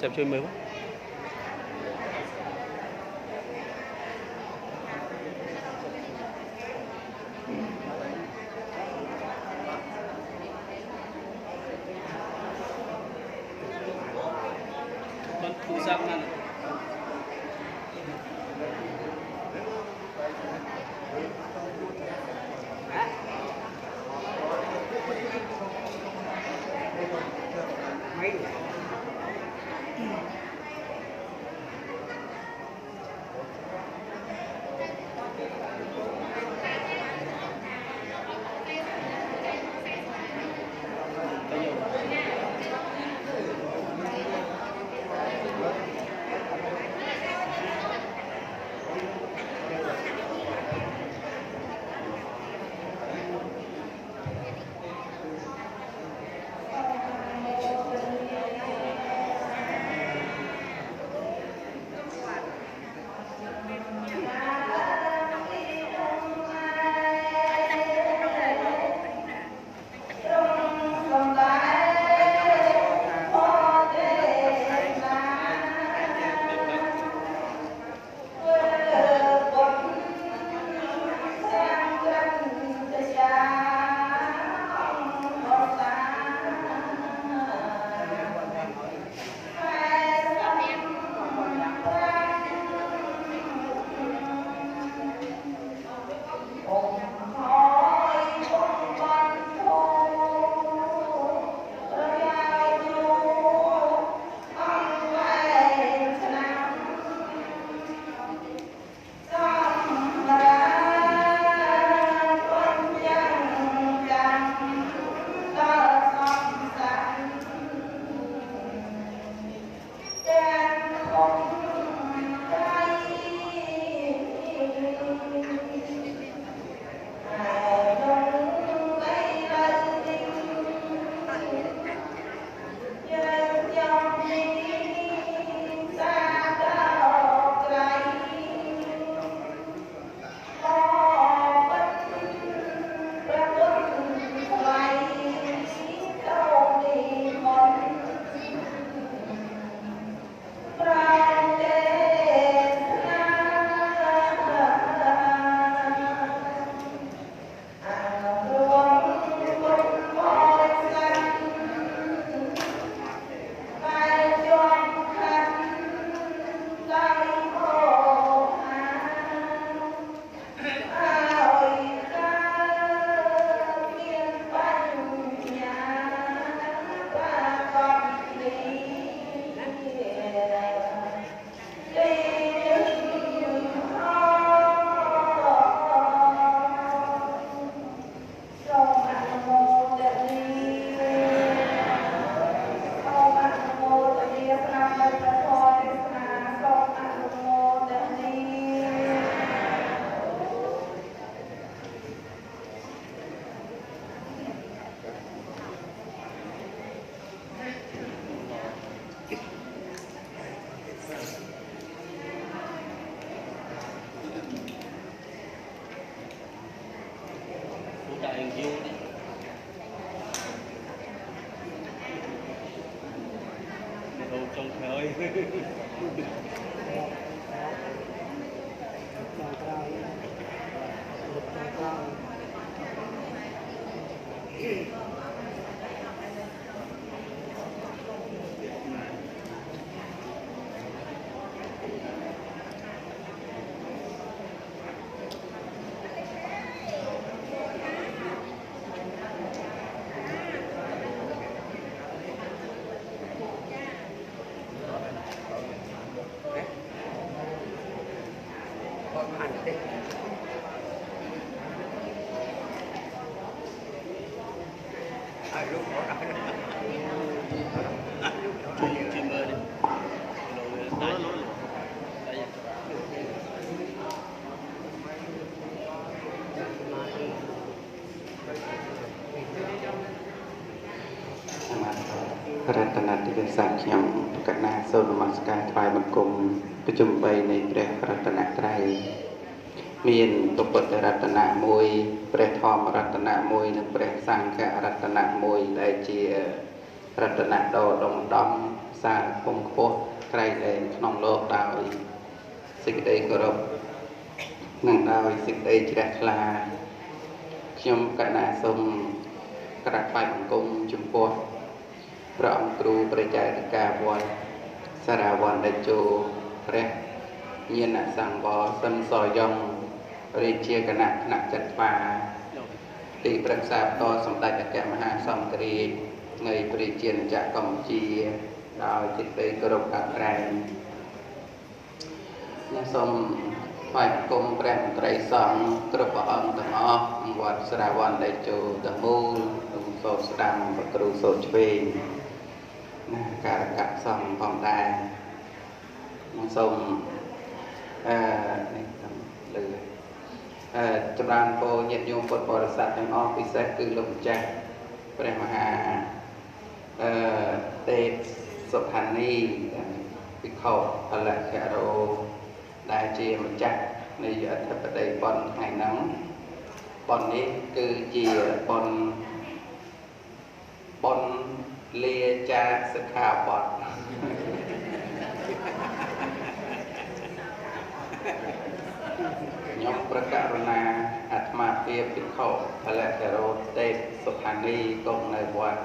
ចាប់ជួយមើលបាទទូរស័ព្ទណាដាក់យើងយូរនេះហូបចុងក្រោយរតនតិវិសាខ្ញុំកណាសូមនមស្ការថ្វាយបង្គំប្រជុំ3នៃព្រះរតនត្រ័យមានពុទ្ធរតនៈ1ព្រះធម្មរតនៈ1និងព្រះសង្ឃរតនៈ1ដែលជារតនៈដ៏ដុំដំស សាពងខ្ពស់ក្រៃលែងក្នុងលោកដោយសេចក្តីគោរពនិងដោយសេចក្តីជ្រះថ្លាខ្ញុំកណាសូមក្រាបថ្វាយបង្គំចំពោះព្រះអង្គគ្រូព្រះចៅតិកាវត្តសារវ័នតេជោព្រះញាណសង្វរសិនសយ៉ងរាជាគណៈថ្នាក់ចាត់វាទីប្រឹក្សាផ្ទាល់សម្ដេចអគ្គមហាសង្ឃរាជនៃព្រះជាណាចក្រកម្ពុជាដោយសេចក្តីគោរពអក្រែងសូមថ្វាយបង្គំព្រះមន្ត្រីសង្ឃគ្រប់ព្រះអង្គទាំងអស់វត្តសារវ័នតេជោទាំងមូលសូមស្ដាំព្រះគ្រូសូត្រឆ្វេងការកັບសង្ឃផងដែរសូមនេះតាមលើចម្រើនពរញាតិញោមពុទ្ធបរិស័ទទាំងអស់ពិសេសគឺលោកម្ចាស់ព្រះមហាទេពសុផានីភិក្ខុផលៈខរោដែលជាម្ចាស់នៃអធិបតីប៉ុនថ្ងៃហ្នឹងប៉ុននេះគឺជាប៉ុនលាចាសិក្ខាបទខ្ញុំប្រកាសណាអាត្មាភាពភិក្ខុផលៈខរោទេពសុផានីគង់នៅវត្ត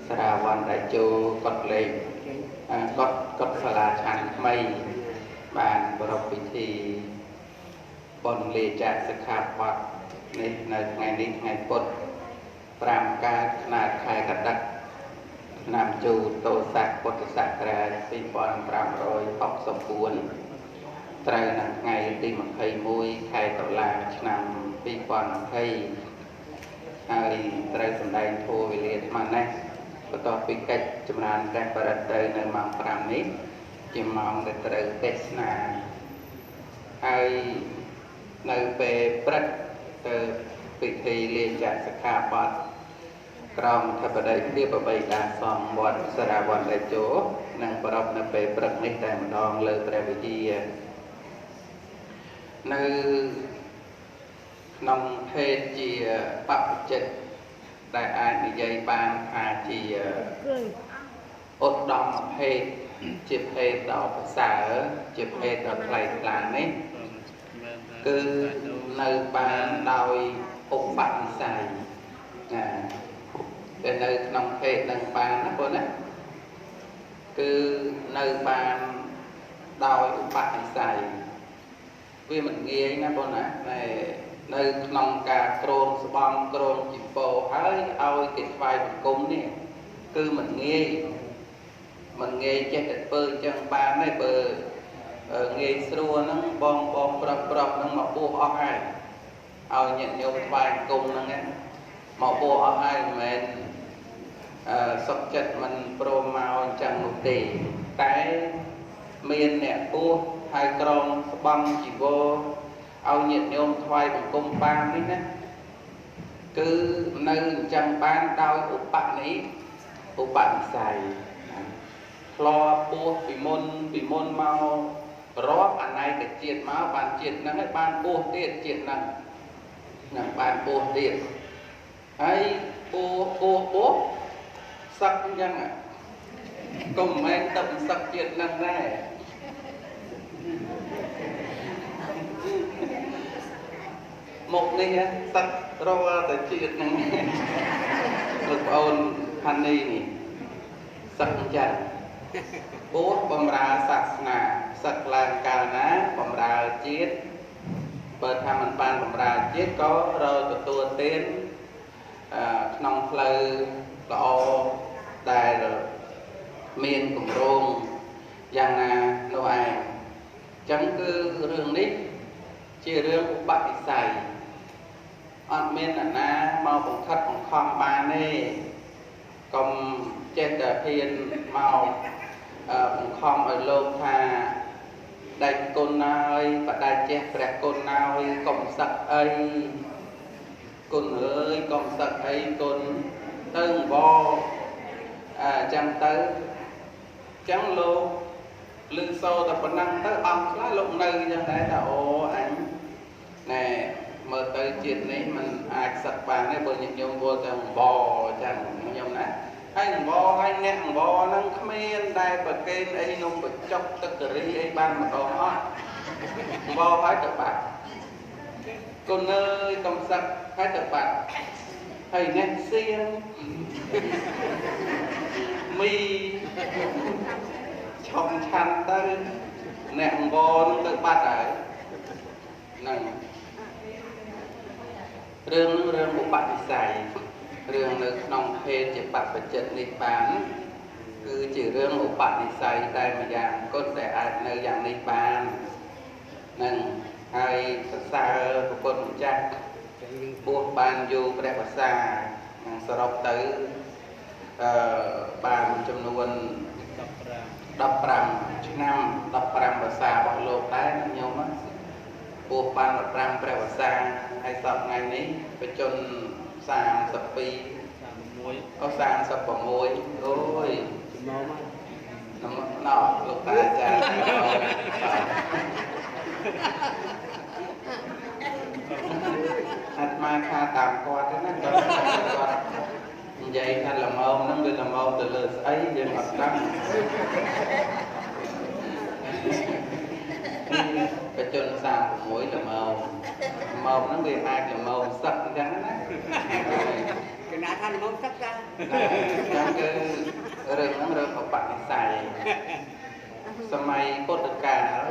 សារវ័នតេជោកុដលេខកុដសាលាឆាន់ថ្មីបានប្រពៃពិធីបុណ្យលាចាសិក្ខាបទនេះនៅថ្ងៃនេះថ្ងៃពុទ្ធ5កើតឆ្នាំខែកត្តិកឆ្នាំជូតោស័កពុទ្ធសករាជ2564ត្រូវនៅថ្ងៃទី21ខែតុលាឆ្នាំ2020ហើយត្រូវសម្ដែងធម៌វេលាអាត្មានេះបន្ទាប់ពីកិច្ចចម្រើនព្រះបរិត្តទៅនៅម៉ោង5នេះជាម៉ោងដែលត្រូវទេសនាហើយនៅពេលព្រឹកទៅពិធីលាចាសិក្ខាបទក្រមធិបតីភាពបបីដាសង្ឃវត្តសារវ័នតេជោនិងប្រពនៅពេលព្រឹកនេះតែម្ដងលើព្រះវិហារនៅក្នុងភេទជាបព្វជិតដែលអាចនិយាយបានថាជាឧត្តមភេទជាភេទដ៏ប្រសើរជាភេទដ៏ថ្លៃថ្លានេះគឺនៅបានដោយឧបនិស្ស័យតែនៅក្នុងភេទនឹងបានណាបងណាគឺនៅបានដោយឧបនិស្ស័យវាមិនងាយណាបងណាតែនៅក្នុងការក្រងស្បំក្រងជីពោហើយឲ្យគេថ្វាយបង្គំនេះគឺមិនងាយចេះតែធ្វើអញ្ចឹងបានទេបើងាយស្រួលហ្នឹងបងប្រុសហ្នឹងមកពោះអស់ហើយឲ្យញាតិញោមថ្វាយបង្គំហ្នឹងមកពោះអស់ហើយមិនមែនសុខចិត្តមិនព្រមមកអញ្ចឹងនោះទេតែមានអ្នកពោះហើយក្រងស្បំជីវរឲ្យញាតិញោមថ្វាយបង្គំបាននេះណាគឺនៅអញ្ចឹងបានដោយឧបនិស្ស័យធ្លាប់ពោះពីមុនមករាប់អណៃតជាតិមកបានជាតិហ្នឹងហើយបានពោះទៀតជាតិហ្នឹងបានពោះទៀតហើយពោះសឹកអញ្ចឹងកុំមែនទឹកសឹកជាតិហ្នឹងដែរមកនេះសឹករកតែជាតិហ្នឹងលោកប្អូនហានីនេះសឹកអញ្ចឹងពោះបំរើសាសនាសឹកឡើងកាលណាបំរើជាតិបើថាមិនបានបំរើជាតិក៏រកទទួលទានក្នុងផ្លូវល្អដែលមានគម្រោងយ៉ាងណានោះឯងអញ្ចឹងគឺរឿងនេះជារឿងឧបនិស្ស័យអត់មានអ្នកណាមកបង្ខិតបង្ខំបានទេកុំចេះតែហ៊ានមកបង្ខំឲ្យលោកថាដាច់គុណហើយបដាច់ចេះព្រះគុណហើយកុំសឹកអីគុណអើយកុំសឹកអីគុណទៅបងចាំទៅចឹងលោកលឺសូតែប៉ុណ្ណឹងទៅអស់ខ្លះលោកនៅចឹងដែរថាអូអញណែមើលទៅជាតិនេះมันអាចសឹកបានទេបើញាតិញោមវល់តែបចឹងខ្ញុំណា anh bò anh nè bò nâng khmên đai bờ kênh ấy nông bờ chọc tất cả ri ấy ban mà đó hết bò phải tập bạn con ơi công sắc phải tập bạn thầy nè xiên mi chồng chăn tới nè bò nâng tự bắt ấy này rương bộ bạn xài rương nước nông phê chỉ bạc vật chất niết bán cứ chỉ rương bộ bạn xài đây mà dạng cốt sẽ ai nơi dạng niết bán nên hai xa của con chắc buộc bàn dù cái đẹp xa sau đó tới bàn trong nuôn đập rằm năm đập rằm và xa bỏ lột đáy nhau mất buộc bàn đập rằm và xa hay sập ngày ní phải chôn sàn sập pi có sàn sập vào môi ôi nó lột đáy cha hạt ma kha tạm qua thế nó vậy thành làm ôm nó đi làm ôm từ lượt ấy về mặt đất cái chân sàn của mũi làm ôm nó bị ai làm ôm sắc trắng á cái nào thanh ôm sắc ra trong cái rừng của bạn xài samay cốt được cả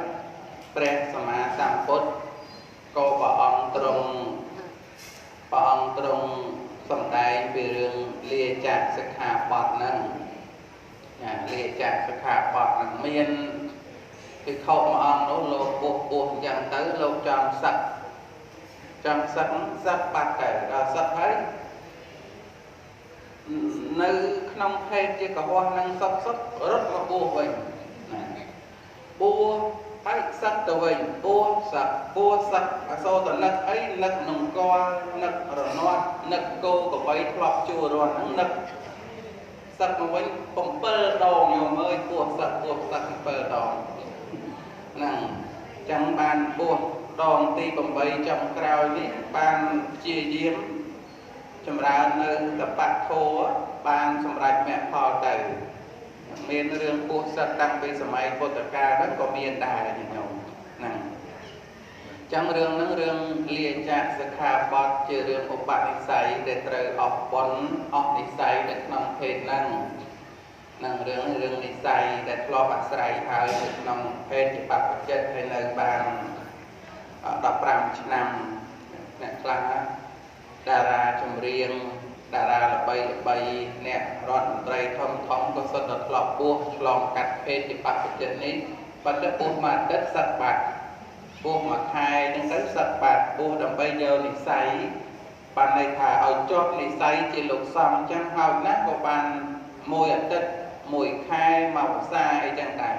pre sama sam cốt cô bà ông trong sầm đai về rừng lia chạc sắc hạ bọt nâng lia chạc sắc hạ bọt nâng miên cái khâu mà ông nó lô buộc dần tới lô trong sắc bạc kể ra sắc thấy nơi nông thêm chứ cả hoa năng sắc rất là buộc vậy bua ấy sắc từ mình bua sắc sau từ nấc ấy nấc nồng co nấc rồi non nấc cô của bấy lọt chùa rồi nấc sắc mà với bông bơ đầu nhiều mới bua sắc bơ đầu nàng chẳng bàn bua đòn ti bông bấy trong crowd ní bàn chia diếm chấm ra nơi tập bạc thô bàn chấm ra mẹ phò tử miền rừng buộc sạch tăng về sớm phô tất cả rất có miền đài như nhau nè trong rừng lia chạc sạc hà bọt chữ rừng ốp bạc đi xay để trời ọc đi xay để nông phê nâng rừng đi xay để lo bạc xay hơi để nông phê thì bạc chất hay nơi bàn đọc rằm năm nè khá đà ra trong riêng đà ra là bay nè rọn tray thông có sân đợt lọc buộc lòng cắt phê thì bạc chất ní và đất buộc mà đất sạch bạc buộc mà khai những đất sạch bạc buộc đầm bây giờ lịch xay bàn này thả ở chót lịch xay chỉ lục xong chẳng hào nát của bàn môi ở đất mùi khai màu xa ấy chẳng đại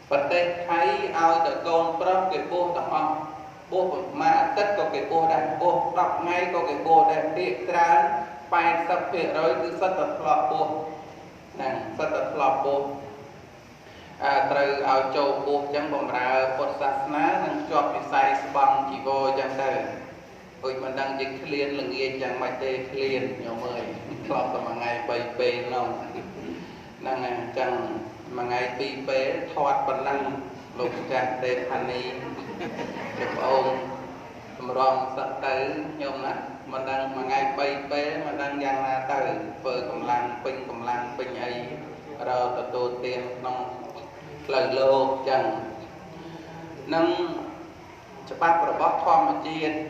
và đây thấy ao từ con prop cái buộc tầm ông buộc mà tất có cái buộc đây buộc đọc ngay có cái buộc đây địa trán bài sắp phía rồi cứ sắp tập lọt buộc nè sắp tập lọt buộc từ ao châu buộc chẳng bồng ra Phật sát ná nâng chọt bị say bằng chỉ vô chẳng đời ôi mình đang dịch liên là nghe chẳng mạch tê liên nhiều mời lọt tầm ngày bày bê nông năng chẳng mà ngày pi bế thoát bằng năng lục trạng tê thanh ni được ôm rong sắp tới nhôm nè mình đang mà ngày bay bế mà đang dăng ra tới vợ cầm lăng pin ấy rồi tô tiền nông lời lô chẳng nâng cho bác rồi bóp thom một chiên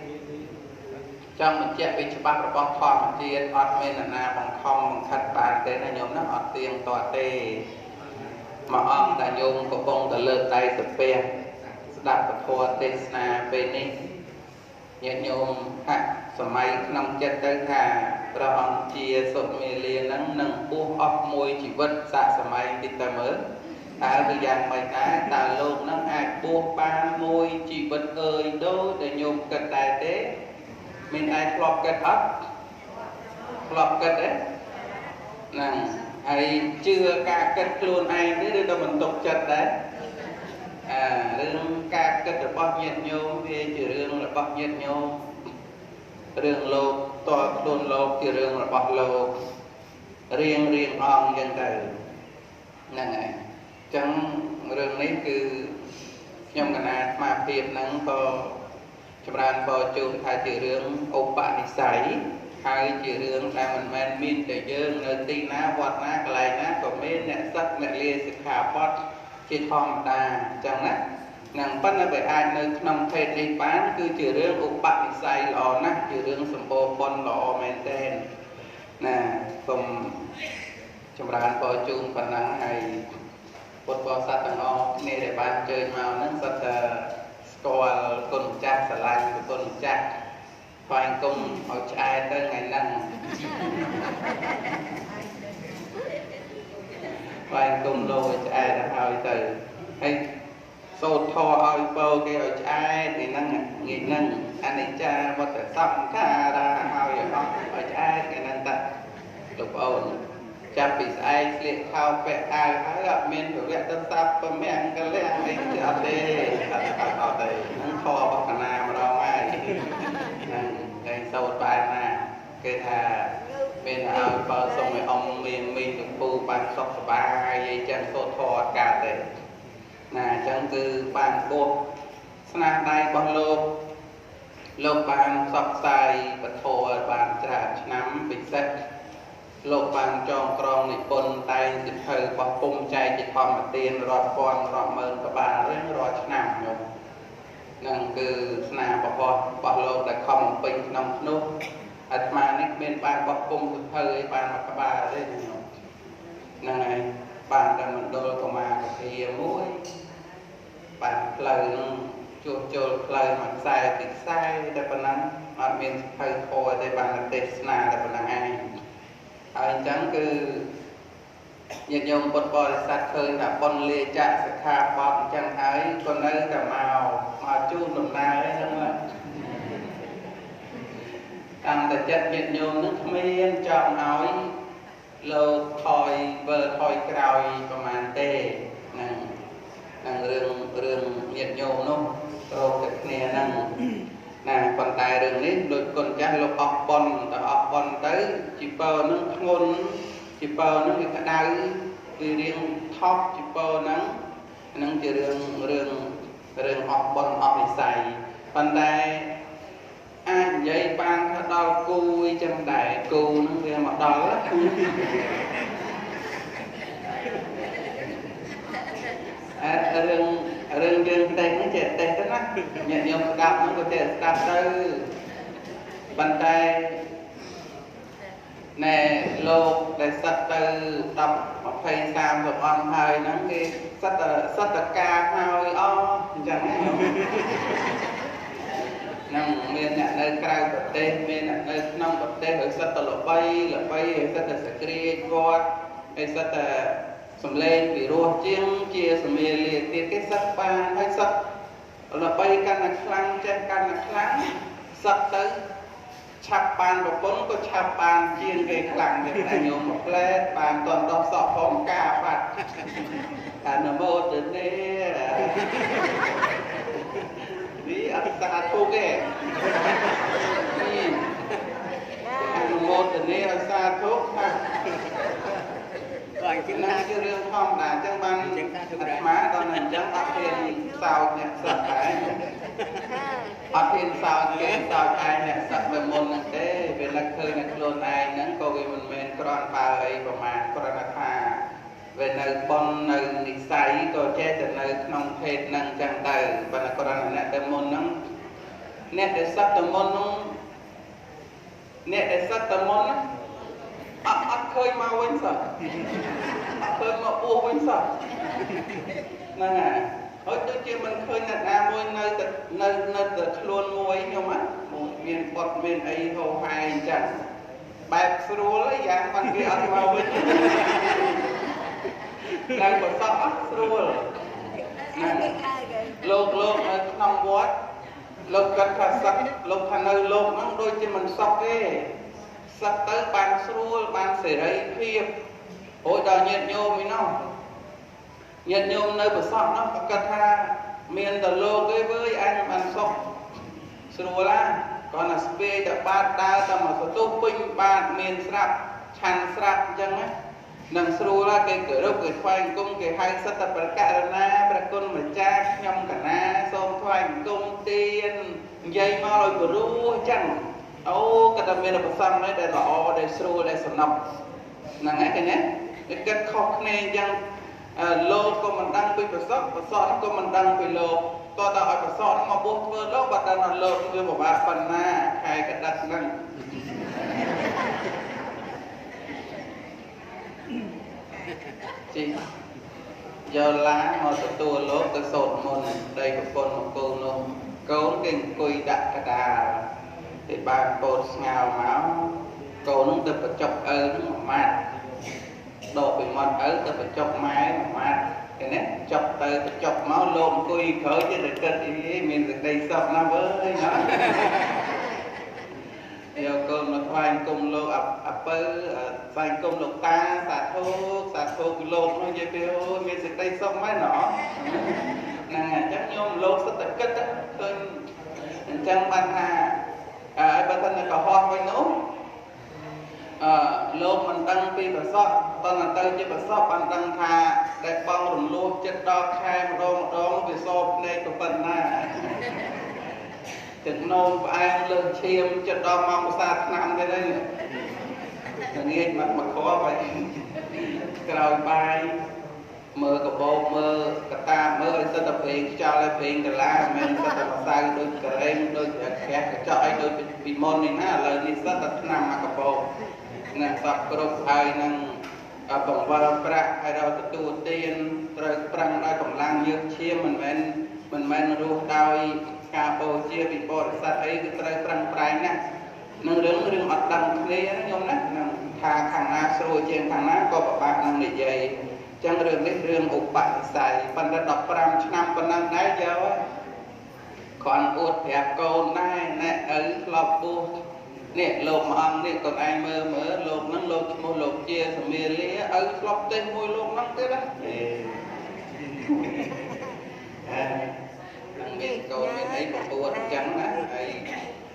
trong mình chạy bị cho bác rồi bóp thom một chiên ọt men là na bằng thom bằng thật bàn thế là nhóm nó ọt tiền tọa tê mà ông đã nhung có bông đã lơ tay sập pe đạp vào thua tê na bên ní nhớ nhung hạ sớm mai nông chất tới thà rồi ông chia sụp mê liền nâng buông ốc môi chỉ vật xạ sớm mai đi ta mới bây giờ mày ta luôn nâng ai buông ba môi chỉ vật ơi đôi để nhung cật tài tế mình ai lọp cật đấy nè hay chưa ca kết luôn ai để đưa mình tục chật đấy rương ca kết là bóp nhiệt nhôm thì chỉ rương là bóp nhiệt nhôm rương lột to luôn lột chỉ rương là bóp lột រៀងអង្គយ៉ាងទៅហ្នឹងហើយចឹងរឿងនេះគឺខ្ញុំកណាអាត្មាភាពហ្នឹងក៏ចម្រើនពរជូនថាជារឿងឧបនិស្ស័យហើយជារឿងដែលមិនមែនមានតែយើងនៅទីណាវត្តណាកន្លែងណាក៏មានអ្នកសឹកអ្នកលាសិក្ខាបទជាធម្មតាចឹងណានឹងប៉ុន្តែបើអាចនៅក្នុងភេទនេះបានគឺជារឿងឧបនិស្ស័យល្អណាស់ជារឿងសម្បូរបុណ្យល្អមែនទែនណាសូមចម្រើនពរជូនប៉ុណ្ណឹងហើយពុទ្ធបរិស័ទទាំងអស់គ្នាដែលបានអញ្ជើញមកហ្នឹងសុទ្ធតែស្គាល់គុណម្ចាស់ស្រឡាញ់គុណម្ចាស់ថ្វាយគុំឲ្យឆ្អែតទៅថ្ងៃហ្នឹងថ្វាយគុំលោកឲ្យឆ្អែតហើយទៅហើយសូត្រធម៌ឲ្យពោគេឲ្យឆ្អែតថ្ងៃហ្នឹងងាយហ្នឹងអនិច្ចាវត្តសង្ខារាឲ្យអស់ឲ្យឆ្អែតថ្ងៃហ្នឹងតាលោកប្អូនចាប់ពីស្អែកស្លៀកខោពាក់អាវហើយអត់មានប្រវត្តិទៅសាប់ប្រមាំងកលះអីទេអត់ទេអត់ទេហ្នឹងធម៌របស់កណាម្ដងហើយហ្នឹងតែសូត្របែបណាគេថាមានឲ្យបើសុំឲ្យអ៊ំមានមីទំពូបានសុខសប្បាយអីចឹងសូត្រធម៌អត់កើតទេណាអញ្ចឹងគឺបានពោះស្នាដៃរបស់លោកបានផ្សព្វផ្សាយពធបានច្រើនឆ្នាំពិសេសលោកបានចងក្រងនិពន្ធតែងសិភៅរបស់ពុំចែកជាធម្មទានរាប់ពាន់រាប់ម៉ឺនក្បាលរៀងរាល់ឆ្នាំខ្ញុំនឹងគឺស្នារបស់លោកដែលខំបំពេញក្នុងនោះអាត្មានេះមានបានបោះពុំសិភៅឲ្យបានមួយក្បាលទេខ្ញុំហ្នឹងហើយបានតែមណ្ឌលកុមារវិទ្យាមួយបានផ្លូវនឹងជួសជុលផ្លូវមួយខ្សែពីខ្សែតែប៉ុណ្ណឹងអត់មានសិភៅធម៌ទេបានតែទេសនាតែប៉ុណ្ណឹងឯងហើយអញ្ចឹងគឺញាតិញោមពុទ្ធបរិស័ទឃើញថាបុណ្យលាចាក់សិក្ខាបទអញ្ចឹងហើយក៏នៅតែមកជូនដំណើរហ្នឹងតាមតែចិត្តញាតិញោមនឹងគ្មានចង់ឲ្យលោកថយវើថយក្រោយប្រហែលទេហ្នឹងរឿងញាតិញោមនោះរកតែគ្នាហ្នឹងណាប៉ុន្តែរឿងនេះដូចគុណចាស់លោកអស់ប៉ុនទៅជីពើនឹងធ្ងន់ជីពើនឹងវាក្តៅវារៀងថប់ជីពើហ្នឹងជារឿងអស់ប៉ុនអស់វិស័យប៉ុន្តែអាចនិយាយបានថាដល់គូអីចឹងដែរគូនឹងវាមកដល់រឿងយើងតែហ្នឹងចេះតែទៅណាញាតិញោមស្ដាប់ហ្នឹងក៏ចេះស្ដាប់ទៅប៉ុន្តែណែលោកដែលសិតទៅ10 20 30អង្គហើយហ្នឹងគេសិតតការហើយអស់អញ្ចឹងហ្នឹងមានអ្នកនៅក្រៅប្រទេសមានអ្នកនៅក្នុងប្រទេសហើយសិតតល្បីហើយសិតតសក្រាចវត្តហើយសិតតសំឡេងពីរោះជាងជាសមាលាទៀតគេសិតបានហើយសិតល្បីកាន់តែខ្លាំងចេះកាន់តែខ្លាំងសិតទៅឆាប់បានប្រពន្ធក៏ឆាប់បានជាងគេខ្លាំងទៀតតែញោមមកផ្លែបានតន់ដោះសក់ផងការបាត់អនុមោទនានេះអត់ស្អាតពុកទេអនុមោទនាអត់ស្អាតពុកថាហើយគឺណាគឺរឿងធម្មតាអញ្ចឹងបានអាត្មាដល់អញ្ចឹងអត់ហ៊ានសោកអ្នកសឹកដែរអត់ហ៊ានសោកគេសោកឯងអ្នកសឹកទៅមុនហ្នឹងទេវានឹកឃើញតែខ្លួនឯងហ្នឹងក៏វាមិនមែនគ្រាន់បើអីប្រមាណគ្រាន់តែថាវានៅប៉ុននៅនិស្ស័យក៏ចេះតែនៅក្នុងភេទហ្នឹងអញ្ចឹងទៅប៉ុន្តែគ្រាន់តែអ្នកទៅមុនហ្នឹងអ្នកដែលសឹកទៅមុនហ្នឹងអ្នកដែលសឹកទៅមុនហ្នឹងអត់ឃើញមកវិញសោះអត់ឃើញមកពោះវិញសោះហ្នឹងហើយហើយដូចជាមិនឃើញអ្នកណាមួយនៅតែខ្លួនមួយខ្ញុំមានបត់មានអីហោហាយអញ្ចឹងបែបស្រួលយ៉ាងបានគេអត់មកវិញតែបើសក់អត់ស្រួលលោកនៅក្នុងវត្តលោកគាត់ថាសឹកលោកថានៅលោកហ្នឹងដូចជាមិនសក់ទេសឹកទៅបានស្រួលបានសេរីភាពអូយដល់ញាតិញោមឯណោះញាតិញោមនៅប្រសពនោះគាត់ថាមានតែលោកទេវើយអញបានសុខស្រួលណាគាត់ថាស្ពេតែបាតដើរតែមកសន្ទុះពេញបាតមានស្រាប់ ឆាន់ស្រាប់អញ្ចឹងណានឹងស្រួលហើយគេគោរពគេថ្វាយអង្គមគេហៅសត្វប្រករណាព្រះគុណម្ចាស់ខ្ញុំកណាសូមថ្វាយអង្គមទាននិយាយមកឲ្យព្រោះអញ្ចឹងអូក៏តែមានប្រសងនេះដែលល្អដែលស្រួលដែលសំណប់ហ្នឹងហើយឃើញទេគេគិតខុសគ្នាអញ្ចឹងលោកក៏មិនដឹងពីប្រសពក៏មិនដឹងពីលោកតើឲ្យប្រសពមកបោះធ្វើលោកបាត់ដល់លោកវាពិបាកប៉ុណ្ណាខែកដាច់ហ្នឹងជីយកឡាមកទទួលលោកទៅសូត្រមន្តដីប្រពន្ធមកគូនោះកូនគេអង្គុយដាក់កដាលគេបានពោតស្ងោមកកូននោះទៅបញ្ចុកឪនឹងមួយម៉ាត់ដកពីមាត់ឪទៅបញ្ចុកម៉ែមួយម៉ាត់ឃើញទេចុកទៅបញ្ចុកមកលោកអង្គុយក្រោយទៀតតែគិតអីមានសេចក្តីសុខណាស់វើយណាយកកូនមកថ្វាយគុំលោកអពើថ្វាយគុំលោកតាសាធុគឺលោកនោះនិយាយពីអូមានសេចក្តីសុខមែនណ៎ហ្នឹងអញ្ចឹងញោមលោកសិតតែគិតឃើញអញ្ចឹងបានថាឲ្យបើថាកុហកវិញនោះលោកមិនដឹងពីប្រសពតើទៅជាប្រសពបានដឹងថាតែបងរំលោះចិត្តដល់ខែម្ដងវាសោភ្នែកទៅប៉ុណ្ណាទឹកនោមផ្អែមលើឈាមចិត្តដល់មកភាសាឆ្នាំទេទៅងាយមកខប់ហើយក្រោយបាយមើលកបោកមើលកតាមើលឲ្យសិតតែព្រេងខ្យល់ឲ្យព្រេងកលាមិនសិតតែម្សៅដូចការ៉េមដូចក្រាស់កញ្ចក់ឲ្យដូចពីមុននេះណាឥឡូវនេះសិតតែឆ្នាំមកកបោកណាសពគ្រប់ហើយនឹងបង្វិលប្រាក់ឲ្យដល់ទទួលទានត្រូវប្រឹងដោយកម្លាំងយើងឈាមមិនមែនរស់ដោយការបូជាពីបរិស័ទអីគឺត្រូវប្រឹងប្រែងណានឹងរឿងអត់ដឹងគ្នាខ្ញុំណានឹងថាខាងណាស្រួលជាងខាងណាក៏ពិបាកនឹងនិយាយអញ្ចឹងរឿងនេះរឿងឧបនិស្ស័យប៉ុន្តែ15ឆ្នាំប៉ុណ្ណឹងដែរយកគ្រាន់អួតប្រាប់កូនដែរណែឪធ្លាប់បួសនេះលោកមួយអង្គនេះកូនឯងមើលលោកហ្នឹងលោកឈ្មោះលោកជាសមាលាឪធ្លាប់ទេមួយលោកហ្នឹងទៀតណានឹងមានកូនមានអីប្រពន្ធអញ្ចឹងណា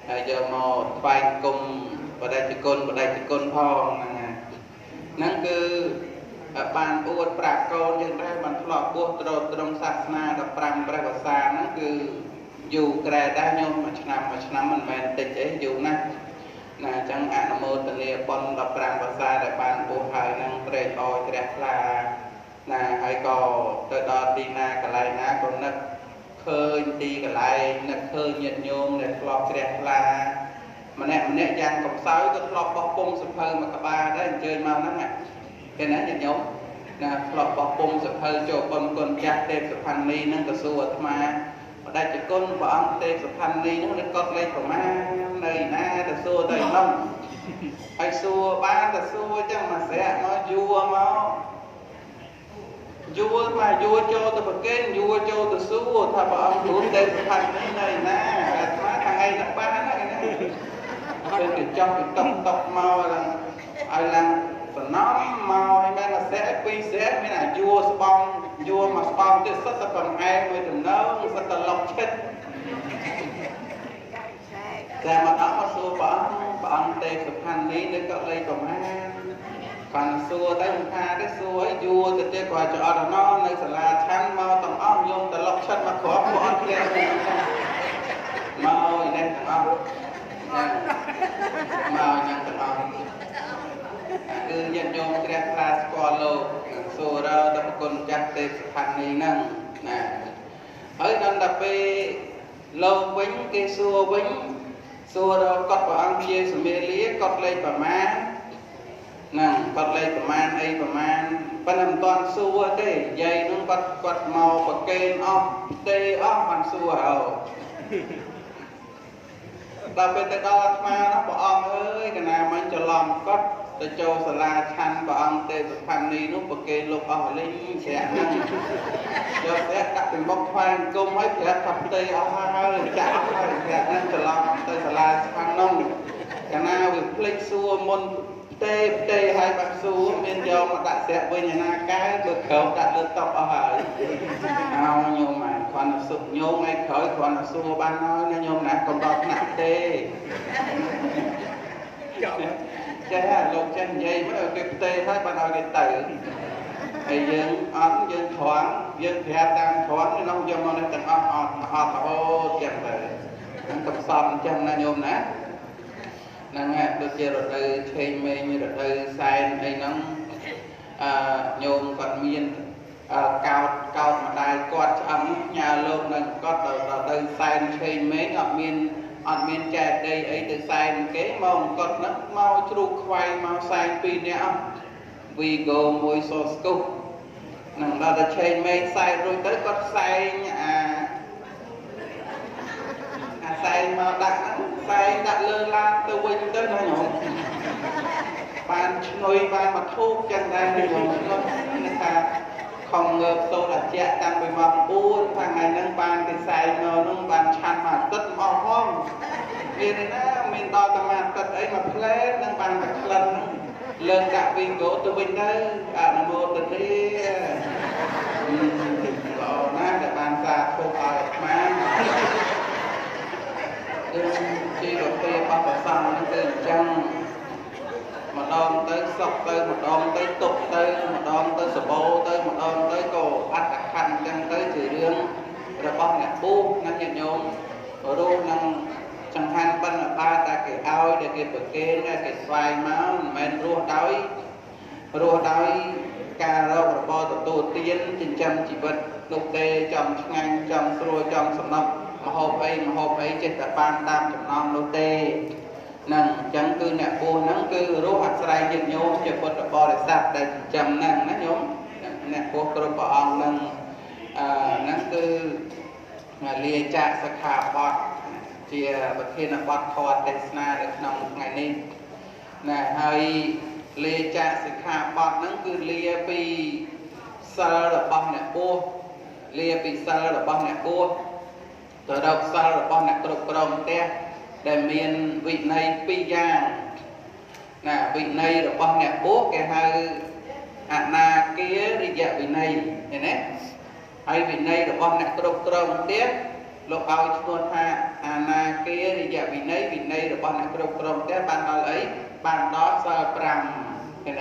ហើយយកមកថ្វាយគុំបដិជគុណផងហ្នឹងគឺបានអួតប្រាក់កូនយើងដែរបានធ្លាប់បួសត្រង់សាសនា15ព្រះវស្សាហ្នឹងគឺយូរក្រែដែរញោមមួយឆ្នាំមិនមែនតិចទេយូរណាស់ណាអញ្ចឹងអនុមោទនាបុណ្យ15វស្សាដែលបានបួសហើយនឹងត្រេកអរជ្រះថ្លាណាហើយក៏ទៅដល់ទីណាកន្លែងណាក៏នឹកឃើញទីកន្លែងនឹកឃើញញាតិញោមដែលធ្លាប់ជ្រះថ្លាម្នាក់យ៉ាងកំសោយក៏ធ្លាប់បោះពុំសភៅមកក្បាលដែរអញ្ជើញមកហ្នឹងគេណាញាតិញោមណាធ្លាប់បោះពុំសភៅចូលបុណ្យគុណចាស់ទេពសុផានីនឹងទៅសួរអាត្មាបដិជគុណព្រះអង្គទេពសុផានីនោះនឹងកត់លេខប្រមាណនៅណាទៅសួរទៅក្នុងហើយសួរបានទៅសួរចឹងមកស្រាក់មកយួរមកយួរចូលទៅប្រកេនយួរចូលទៅសួរថាព្រះអង្គគ្រូទេពសុផានីនៅណាអាត្មាថ្ងៃនេះបានណាគេណាទៅចង់ទៅតុកមកឡើងឲ្យឡើងសំណំមកឲ្យបានមកស្រាក់2ស្រាក់មានអាយួរស្បងយួរមកស្បងទៀតសិតតែកំអែមួយដំណើរសិតតែលុកឈិតតែមកដល់មកសួរព្រះអង្គទេពសុផានីនៅកលីប្រមាណគាត់សួរទៅមិនថាទេសួរឲ្យយួរទៅទៀតគាត់ចោលដល់នៅសាលាឆាន់មកទាំងអស់យកតែលុកឈិតមកគ្រាប់គាត់អត់ឃ្លានមកនេះទាំងអស់មកយ៉ាងទាំងអស់គឺញាតិញោមជ្រះថ្លាស្គាល់លោកសួររតប្រគុណចាស់ទេពសុផានីហ្នឹងណាហើយដល់តែពេលលោកវិញគេសួរវិញសួររកត់ព្រះអង្គជាសមាលាកត់លេខប្រមាណហ្នឹងកត់លេខប្រមាណអីប្រមាណប៉ុន្តែមិនទាន់សួរទេយាយហ្នឹងគាត់មកប្រកេនអស់ទេអស់បានសួរហើយដល់ពេលទៅដល់អាត្មាណាព្រះអង្គអើយកណាមិញច្រឡំគាត់ទៅចូលសាលាឆាន់ព្រះអង្គទេពសុផានីនោះប្រកេនលោកអស់លេងស្រាក់ហ្នឹងយកស្រាក់ដាក់ពីមុខថ្វាយអង្គមឲ្យប្រាប់ថាផ្ទៃអស់ហើយចាក់អស់ហើយស្រាក់ហ្នឹងច្រឡំទៅសាលាឆាន់នោះកណាវាភ្លេចសួរមុនទេឲ្យបាក់សួរមានយកមកដាក់ស្រាក់វិញឯណាកែបើក្រោមដាក់លើតុអស់ហើយឲ្យញោមមកគ្រាន់តែសុខញោមឯក្រោយគ្រាន់តែសួរបានហើយណាញោមណាកុំដល់ថ្នាក់ទេ ចេះលោកចេះនិយាយមកឲ្យគេផ្ទេហើយបានឲ្យគេទៅហើយយើងអត់យើងត្រង់យើងប្រាប់តាមត្រង់ក្នុងយកមកនេះទាំងអស់អត់រហូតចឹងទៅហ្នឹងកំសត់អញ្ចឹងណាញោមណាហ្នឹងហើយដូចជារដូវឆេងមេញរដូវសែនអីហ្នឹងញោមគាត់មានកោតម្ដាយគាត់ឆ្អឹងញ៉ាលោកនឹងគាត់ទៅសែនឆេងមេញអត់មានចែកដីអីទៅសែនគេមកគាត់ហ្នឹងមកជ្រូកខ្វៃមកសែន2នាក់អស់វីហ្គោមួយសូស្គុះនឹងដល់តែឆេងមេញសែនរួចទៅគាត់សែងអាសែងមកដាក់ហ្នឹងសែងដាក់លើឡានទៅវិញទៅណាញោមបានឈ្ងុយបានមកធូបចឹងដែរញោមគាត់ថាខំងើបសូត្រអាជាតាំងពីម៉ោង4ថ្ងៃហ្នឹងបានគេសែងមកហ្នឹងបានឆាន់មកទឹកមកហងមានណាមានដល់តែមកទឹកអីមកផ្លែនឹងបានតែក្លិនលើកដាក់វីហ្គោទៅវិញទៅអនុមោទនាល្អណាស់ដែលបានសាធុឲ្យអាត្មាជីវភាពរបស់ព្រះសង្ឃនេះគឺអញ្ចឹងម្ដងទៅសក់ទៅម្ដងទៅទុកទៅម្ដងទៅសបោទៅម្ដងទៅក៏អត្តខណ្ឌអញ្ចឹងទៅជារឿងរបស់អ្នកពូណាញាតិញោមរស់នឹងចង្ហាន់បិណ្ឌបាតតែគេឲ្យដែលគេប្រគេនដែលគេស្វែងមកមិនមែនរស់ដោយការរករបរទទួលទានចិញ្ចឹមជីវិតនោះទេចំឆ្ងាញ់ចំស្រួលចំសំណប់មហូបអីចេះតែបានតាមចំណងនោះទេហ្នឹងអញ្ចឹងគឺអ្នកពូហ្នឹងគឺរស់អាស្រ័យញាតិញោមជាពុទ្ធបរិស័ទដែលចិញ្ចឹមហ្នឹងណាញោមអ្នកពូគ្រប់ព្រះអង្គហ្នឹងហ្នឹងគឺលាចាកសិក្ខាបទជាប្រធានបទធម៌ទេសនានៅក្នុងថ្ងៃនេះណាហើយលាចាកសិក្ខាបទហ្នឹងគឺលាពីសិលរបស់អ្នកបួសលាពីសិលរបស់អ្នកបួសទៅរកសិលរបស់អ្នកគ្រប់គ្រងផ្ទះដែលមានវិន័យ2យ៉ាងណាវិន័យរបស់អ្នកបួសគេហៅអនាគារិយវិន័យឃើញទេហើយវិន័យរបស់អ្នកគ្រប់គ្រងផ្ទះលោកឲ្យឈ្មោះថាអនាគារិយវិន័យវិន័យរបស់អ្នកគ្រប់គ្រងផ្ទះបានដល់អីបានដល់សិល5ឃើញ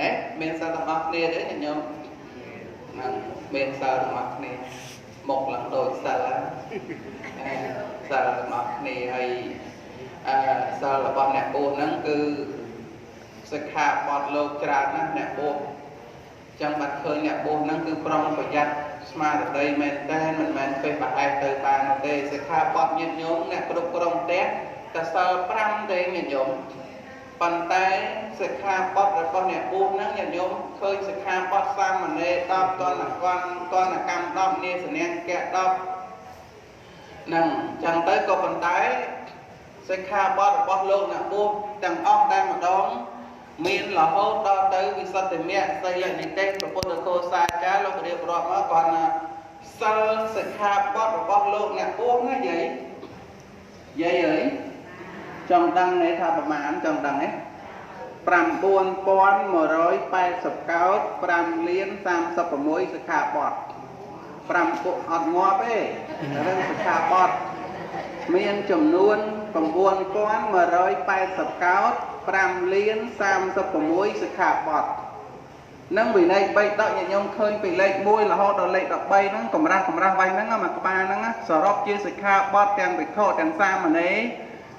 ទេមានសិលទាំងអស់គ្នាទេញោមហ្នឹងមានសិលទាំងអស់គ្នាមកឡើងដូចសិលសិលទាំងអស់គ្នាហើយសិលរបស់អ្នកបួសហ្នឹងគឺសិក្ខាបទលោកច្រើនណាស់អ្នកបួសចឹងបាត់ឃើញអ្នកបួសហ្នឹងគឺប្រុងប្រយ័ត្នស្មារតីមែនតើមិនមែនពេលប្រហែលទៅបានទេសិក្ខាបទញាតិញោមអ្នកគ្រប់គ្រងផ្ទះតែសិល5ទេញាតិញោមប៉ុន្តែសិក្ខាបទរបស់អ្នកបួសហ្នឹងញាតិញោមឃើញសិក្ខាបទសាមណេរ10តនកម្ម10នេសនាងកៈ10ហ្នឹងចឹងទៅក៏ប៉ុន្តែសិក្ខាបទរបស់លោកអ្នកបួសទាំងអស់តែម្ដងមានរហូតដល់ទៅវិសុទ្ធិមគ្គសីលនិតិព្រះពុទ្ធគោសាចារ្យលោករៀបរាប់មកគាត់ថាសិលសិក្ខាបទរបស់លោកអ្នកបួសណាយាយអើយចង់ដឹងទេថាប្រមាណចង់ដឹងទេ9180កោដ5លាន36សិក្ខាបទ5ពួកអត់ងាប់ទេរឿងសិក្ខាបទមានចំនួន9180កោដ5លាន36សិក្ខាបទនឹងវិន័យ3ដកញាតិញោមឃើញពីលេខ1រហូតដល់លេខ13ហ្នឹងកម្រាស់វាយហ្នឹងមកក្បាលហ្នឹងសរុបជាសិក្ខាបទទាំងភិក្ខុទាំងសាមណេរ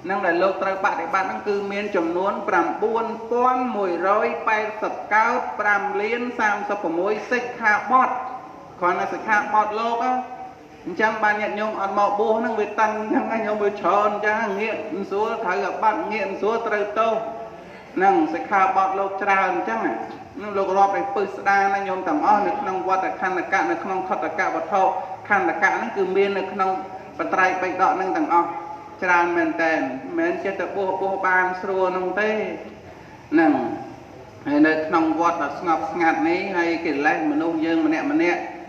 នឹងដែលលោកត្រូវបដិបត្តិហ្នឹងគឺមានចំនួន9180កោដ5លាន36សិក្ខាបទគ្រាន់តែសិក្ខាបទលោកអញ្ចឹងបានញាតិញោមអត់មកបួសហ្នឹងវាតាំងហ្នឹងញោមវាច្រើនអញ្ចឹងងាកមិនស្រួលត្រូវអាបត្តិងាកមិនស្រួលត្រូវទោសហ្នឹងសិក្ខាបទលោកច្រើនអញ្ចឹងនឹងលោករាប់ឲ្យពឹសស្ដារណាញោមទាំងអស់នៅក្នុងវត្តខណ្ឌកៈនៅក្នុងខត្តកៈវត្ថុខណ្ឌកៈហ្នឹងគឺមាននៅក្នុងបត្រៃបិដកហ្នឹងទាំងអស់ច្រើនមែនតើមិនមែនចេះតែបួសបានស្រួលហ្នឹងទេហ្នឹងហើយនៅក្នុងវត្តដ៏ស្ងប់ស្ងាត់នេះហើយកិលេសមនុស្សយើងម្នាក់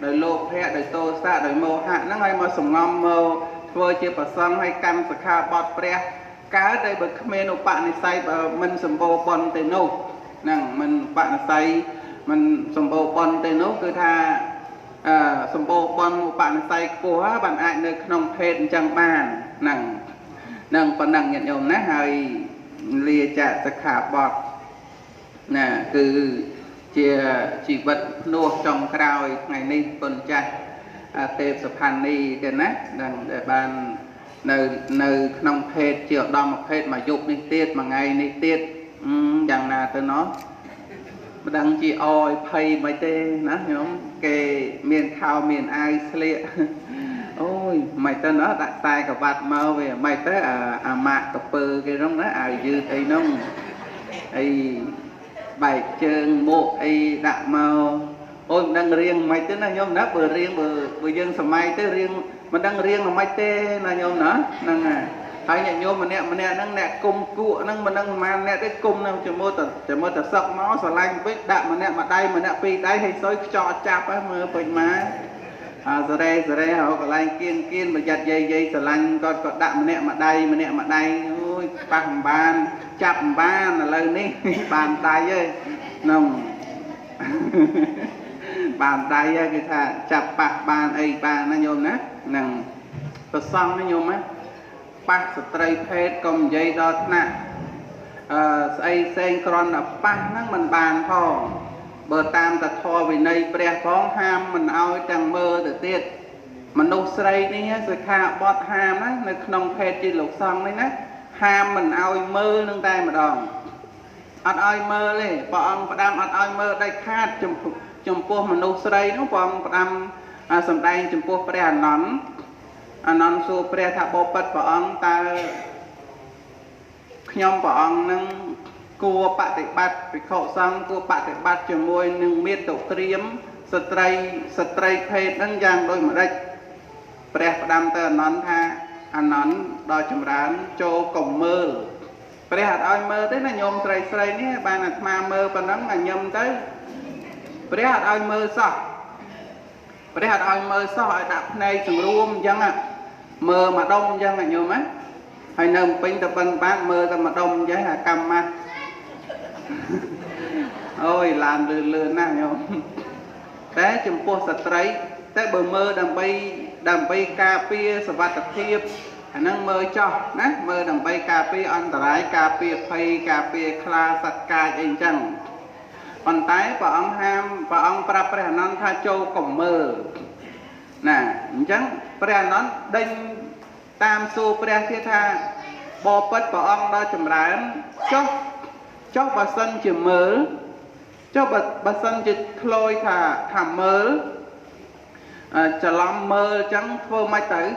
ដោយលោភៈដោយទោសៈដោយមោហៈហ្នឹងហើយមកសំងំមកធ្វើជាប្រសង្ឃហើយកម្មសិក្ខាបទព្រះកើតតែបើគ្មានឧបនិស្ស័យបើមិនសម្បូរបុណ្យទេនោះហ្នឹងមិនឧបនិស្ស័យមិនសម្បូរបុណ្យទេនោះគឺថាសម្បូរបុណ្យឧបនិស្ស័យខ្ពស់បានអាចនៅក្នុងភេទអញ្ចឹងបានហ្នឹងប៉ុណ្ណឹងញាតិញោមណាហើយលាចាកសិក្ខាបទ nè cứ chia chỉ vật nuôi trong cào ngày nay tuần cha tệp sập hành đi cái nát đằng để bàn nơi nơi nông phết chiều đo một phết mà dục đi tiết mà ngày đi tiết chẳng là tôi nói đằng chỉ oi pay mấy tê nó nhóm cái miền khao miền ai sliệ ôi mày tên nó đặt tay cả bạt mơ về mày tới mạc cà pơ cái rong đó dư ấy nông ấy bài chân bộ ấy đặt mơ ôi đang riêng mày tới là nhóm đó vừa riêng vừa dân sầm mai tới riêng mà đang riêng là mày tê là nhóm đó năng thấy nhận nhóm mà nè năng nè cung cụ năng mà năng mà nè cái cung năng chỉ mơ tờ sọc máu sờ lanh với đạm mà đây mà nè pi đây hay xối cho chạp á mơ bình má giờ đây họ có lanh kiên mà giật dây sờ lanh còn đạm mà đây ôi bằng bàn chạp bàn là lời ní bàn tay ơi nông bàn tay cái thà chạp bạc bàn ấy bàn nó nhôm nè nằng tờ xong nó nhôm á bác sợi phết công dây đó nè xây sen con là bác nó mình bàn thò bờ tam ta thò vì này bè phóng ham mình ao chẳng mơ từ tiết mình nô xây đi nhá rồi khá bọt ham á nơi nông phết chỉ lục xong đấy nè ham mình ao mơ nâng tay mà đòn ăn ao mơ đi bọn đam ăn ao mơ đây khát chùm pua mình nô xây nó bọn đam sầm đai chùm pua bè nón non xu pre thà bộ bát bảo ông ta nhom bảo ông nâng cua bát để bát bị khổ xong cua bát để bát cho môi nâng miết tổ kriếm stray phê nâng giang đôi mà đây pre đam tờ non tha non đòi chấm rán cho cổng mơ pre hạt oi mơ đấy là nhom stray nhé bạn là ma mơ và nắng là nhom tới pre hạt oi mơ sao pre hạt oi mơ sao đạp này từng ruộng dân à mơ mà đông dân là nhiều mắt hay nâng pin tập văn bác mơ ta mà đông với hà cầm mà ôi làm lừa nào nhau té chùm po sạch đấy té bờ mơ đầm bay cà phê sờ vặt tập thiệp hay nâng mơ cho nè mơ đầm bay cà phê ăn tải cà phê phay cà phê kla sạch cà gì chẳng còn tái và ông ham và ông pra non tha châu cổng mơ nè chẳng pre nón đinh tam su pre thiết tha bò bớt bảo ông đó chấm rán cho bà sân chỉ mớ cho bà sân chỉ lôi thả mớ chả lom mơ chẳng phô mai tử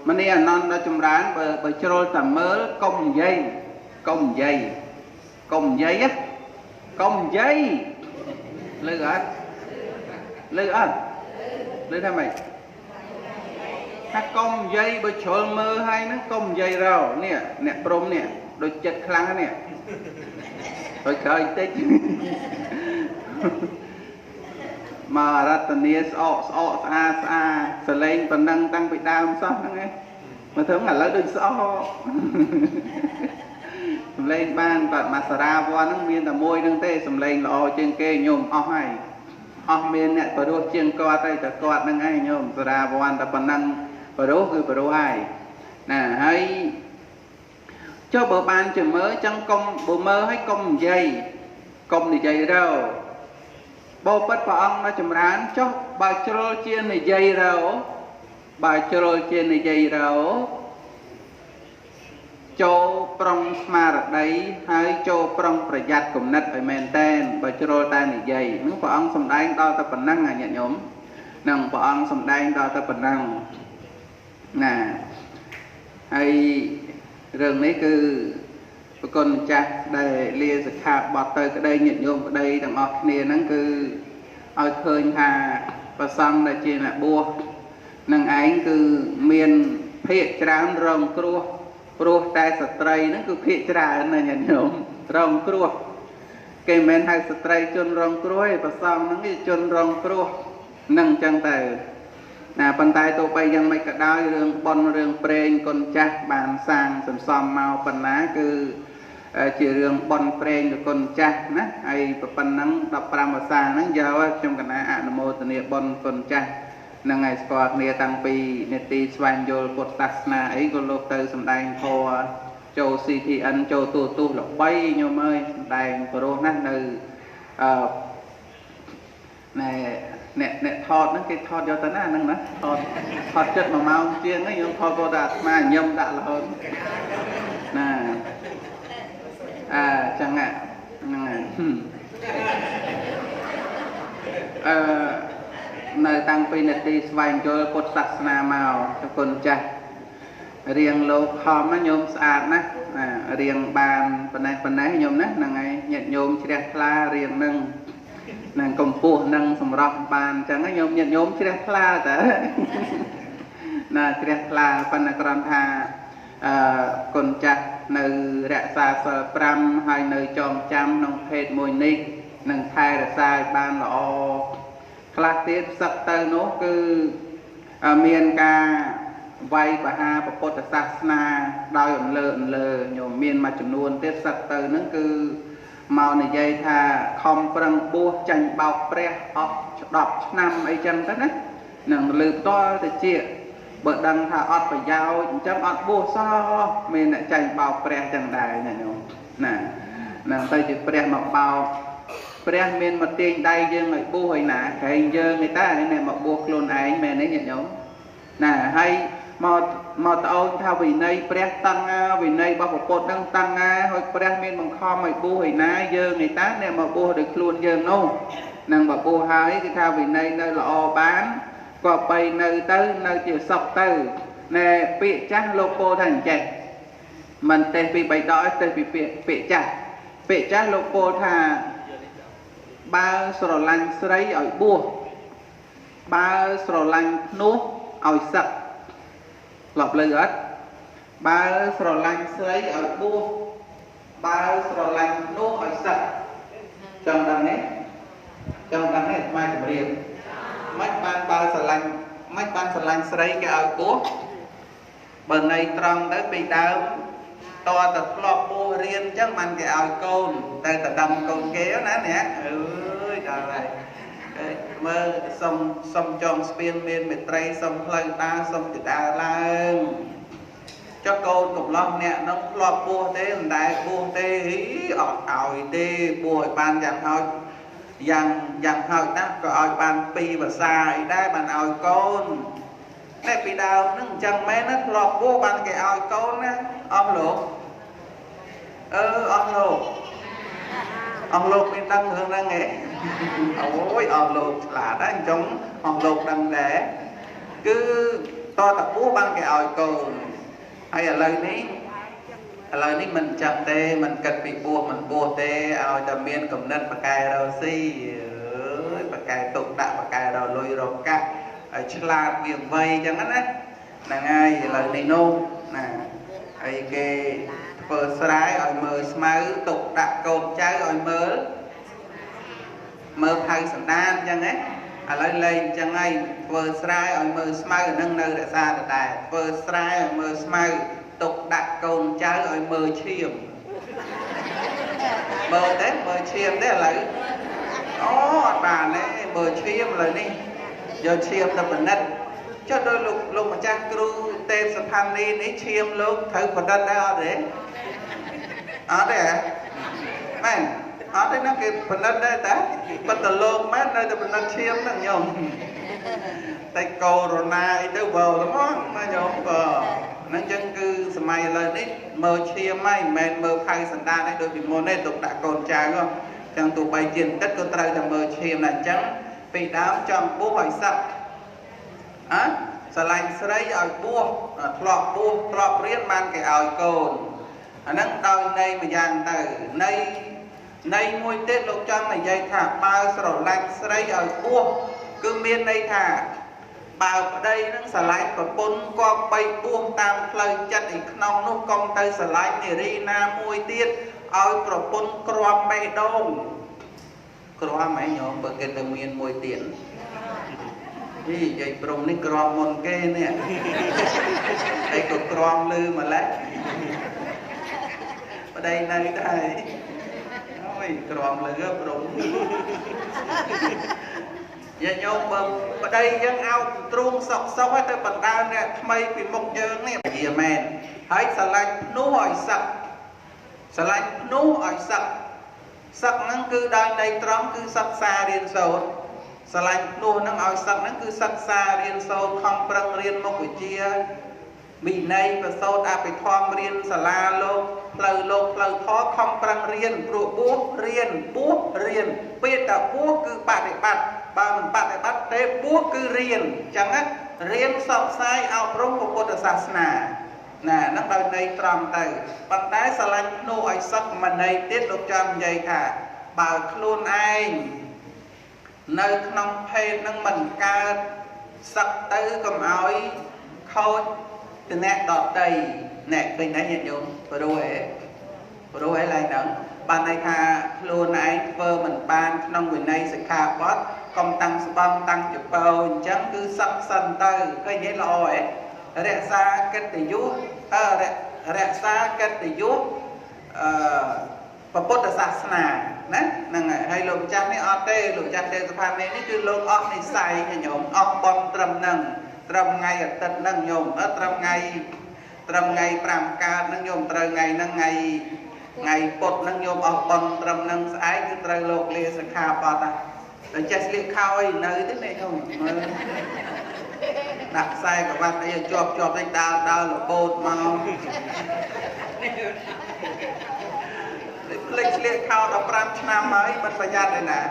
mà nè non đó chấm rán bà trôi thả mớ công dây á công dây lư thay mày hát công dây bởi trôi mơ hay nó công dây rau nè prom nè đôi chất khăn nè thôi khơi tích mà ra tần nia xa lên tần năng tăng bị đau sao nghe mà thớm là lấy đừng sao lên ban và mà ra qua nó miên là môi nâng tê sầm lên là trên kê nhôm hay miền nè bà đô chiên co đây ta co nâng ai nhôm ra voan ta phần năng bà đô ai nè hay cho bờ ban chừng mới chẳng công bờ mơ hay công thì dây đâu bố bất bà ông nó chùm rán cho bà trô chiên này dây đâu cho prong smart đấy hay cho prongประหยัด cùng nứt phải maintain và cho ta này dày nó bà ông sầm đai đo ta phần năng là nhận nhóm nằng bà ông sầm đai đo ta phần năng nè hay rừng đấy cứ con cha đây lia sực khạc bọt tới cái đây nhận nhóm cái đây đằng ọt nè nó cứ oi khơi hà và xong là chia là bua nằng ấy cứ miền phía trán rồng cua pro tai stray nó cứ phía trán này nhận nhóm rồng cua cái men hai stray chôn rồng cua và xong nó cái chôn rồng cua nâng chân tay nè bàn tay tôi bay dân mấy cái đôi rương bon rương preng con cha bàn sang sầm sầm màu bàn lá cứ chỉ rương bon preng được con cha nè hay bàn nắng đập ram và sang nắng giờ trong cái này ăn mô tê nia bon con cha nâng ngày squat nia tăng pi neti swang vô bột tas na ấy có lô từ sầm đai thò châu CTN châu tu là bay nhôm ơi đài pro nát nơi này nè thọt nó cái thọt do tấn à năng đó thọt chất mà mau chiên ấy nhôm thọt vô đạt mà nhôm đã là hơn nè chẳng ạ nơi tăng phi nịch đi xoay cho Phật sạch na màu cho con trai riêng lô hòm nó nhôm sạch ná riêng bàn phần này nhôm ná là ngày nhận nhôm chỉ đẹp la riêng nâng công phu nâng sầm rọc bàn chẳng có nhôm nhận nhôm chỉ đẹp la cả nè chỉ đẹp la phần là còn thà con trai nơi rẽ xa sờ pram hay nơi tròn trăm nông phết mùi nít nâng thay là sai ban lọ khá tiết sắp tới nó cứ miền ca vay và ha và Phật sát na đôi lờ nhổm miền mà chủng luôn tiết sắp tới nó cứ màu này dây thà không prang bua chanh bọc pre đọc năm ấy chân đó đấy nâng lư to thì chia bữa đăng thà ọt phải giao chấm ọt bua so mình lại chanh bọc pre chân đài này nhổm nè nâng tay chữ pre mặc bao pre miền mặt tiền đây dương lại bua hồi nã cái dương người ta này mặc bua luôn ấy mẹ đấy nhận nhổm nè hay mà tao theo vì này pre tăng vì này bao Phật đang tăng hồi pre miền bằng kho mày bua hồi nã dương người ta này mà bua được luôn dương nô nâng mà bua hai cái theo vì này nơi lọ bán có bay nơi tới nơi chịu sọc tới nè bị chắc loco thành chạy mình tên bị bày đói tên bị chắc loco thà ba sờ lanh sấy ở bua ba sờ lanh nuốt ở sập lọp lời ớt ba sờ lanh sấy ở bua ba sờ lanh nuốt ở sập trong đằng này mai chấm riêng mấy ban sờ lanh sấy cái ở bua bờ này tròn tới bị đau to tập lọp bua riêng chắc mình cái ở côn tay tập đâm côn kéo ná nè ơi trời ơi mơ sông tròn spiên miền miền tây sông khơi ta sông từ đà lan cho côn cục lọp nè nó lọp bua thế làm đại bua tê hí ỏi tê bua ban dàn thôi dàn thôi ta có ỏi ban pi và xài đây bàn ỏi côn này bị đau nó chẳng mấy nó lọp bua ban cái ỏi côn á ông luộc ông luộc bên đăng hương đang nghe ôi ông luộc là đó chống ông luộc đăng để cứ to tập búa ban cái ỏi côn hay là lời ní mình chẳng tê mình cần bị bua mình bua tê ỏi tầm miên cầm nân bà cài đâu si bà cài tục đạo bà cài đâu lôi rồi cả ở chla miệng vây chẳng hết á là ngay lời ní nô nè ấy cái phở sái ở mờ smile tục đặt cột trái ở mờ thay sẵn đan chẳng ấy lấy lên chẳng ấy phở sái ở mờ smile nâng nơi đã xa được đài phở sái ở mờ smile tục đặt cột trái ở mờ chiêm mờ chiêm thế là lấy bà này mờ chiêm lời đi giờ chiêm là phần đất cho đôi lúc mà cha kêu tên sập hành đi ní chiêm lúc thử phần đất đó đấy đấy à mày đấy nó cái phần đất đấy ta phần tờ lô mát nơi phần đất chiêm nó nhom tay corona ấy đâu vào lắm á mà nhom vào nó chân cư sầm lời đấy mờ chiêm mày men mờ phai sẵn đa đấy đôi bị môn này tục đã còn trai không chẳng tụ bài chiến tất có trai là mờ chiêm là trắng vì đám trong bố hỏi sập sờ lạnh sấy ở bua lọp riết man cái ỏi cồn nâng đôi này mà dàn từ này mùi tết lúc trong này dây thả bao sờ lạnh sấy ở bua cứ miên đây thả bao ở đây nó sờ lạnh và bún con bay buông tam lời chân thì nong nó con tay sờ lạnh thì đi na mùi tiết ỏi và bún crom bay đông crom mấy nhóm bởi cái đồng miên mùi tiền thì vậy bông ní crom môn kê nè đây có crom lư mà lấy ở đây này ôi crom lư á bông nhà nhôm ở đây dân ao trung sọc sọc hết tới phần đau nè thay vì mông dương nè gì men hãy xả lạnh nú hỏi sặc sặc năng cứ đai đây trống cứ sặc xa điên sâu xả lạnh nú năng hỏi sặc năng cứ sặc xa điên sâu không prăng riêng mông của chia bị này và sâu đã phải thoang riêng xả la lô pleu thó không prăng riêng rùa búa riêng biết là búa cứ bạn để bạn bà mình bạn để bắt để búa cứ riêng chẳng á riêng sọc sai ao rung của Phật giáo nè nè nó đời này tròn từ bằng đáy xà lanh nô ai sắc mà này tiết lục trăm vậy thả bà luôn ai nơi nông phê nâng mình ca sắc tư cầm áo khôi từ nè đọt đầy nè bên đấy nhận dụng và đôi ấy lại nâng bạn này thà luôn ai vơ mình ban nông người này sẽ khá bót công tăng sự băng tăng chụp bầu chẳng cứ sắc sân tư cái dễ lo ấy rẽ xa kết tỷ dũ rẽ xa kết tỷ dũ và bốt là sát nà hay lộn chăn này ở đây lộn chăn đây sắp này cứ lộn ọc này xài nhộm ọc bom trầm nâng trầm ngày ở tận nâng nhộm ở trầm ngày pram ca nâng nhộm trời ngày nâng ngày bột nâng nhộm ọc bom trầm nâng ái cứ trời lộn lìa sẽ khá bọt à rồi chắc liệt khao ấy nơi thế này không đặt sai của bạn bây giờ chọp đánh đau là bột màu lịch liệt khao đọc ram năm mới mình phải nhặt đây nè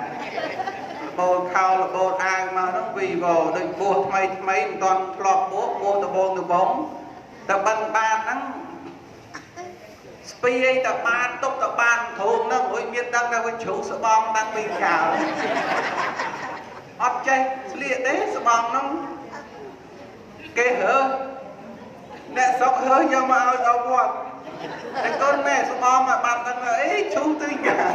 bột khao là bột ai mà nó vì vào đôi bột mấy toàn lọt bột từ bóng tập bằng ba nắng Spy tập ban tốc tập ban thùng nó mỗi miền đang ra với chủ sợ bom đang bị cào ọt chay liệt đấy sợ bom nó kê hở nè sọc hở do mà ao đâu quạt cái con mẹ sợ bom mà bạn đang ấy chú tư nhà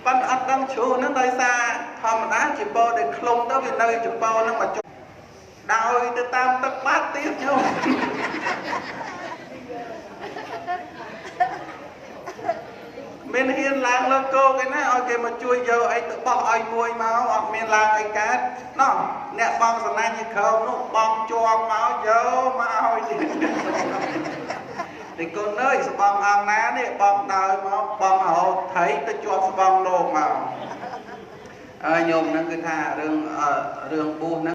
bạn ăn đang chú nó nơi xa thòm đá chỉ bò để không đó vì nơi chỉ bò nó mà chụp đau từ tam tập bát tiếp nhau mình hiền làng lơ cô cái này ôi kìa mà chui vô ấy tự bọc ai mùi máu hoặc mình làng ai cát nó nè bong sẵn anh như không nó bong cho máu vô máu thì con ơi sẽ bong ao ná đi bong đời máu bong hậu thấy tôi cho sẽ bong lô màu nhôm nó cứ tha rương bu nó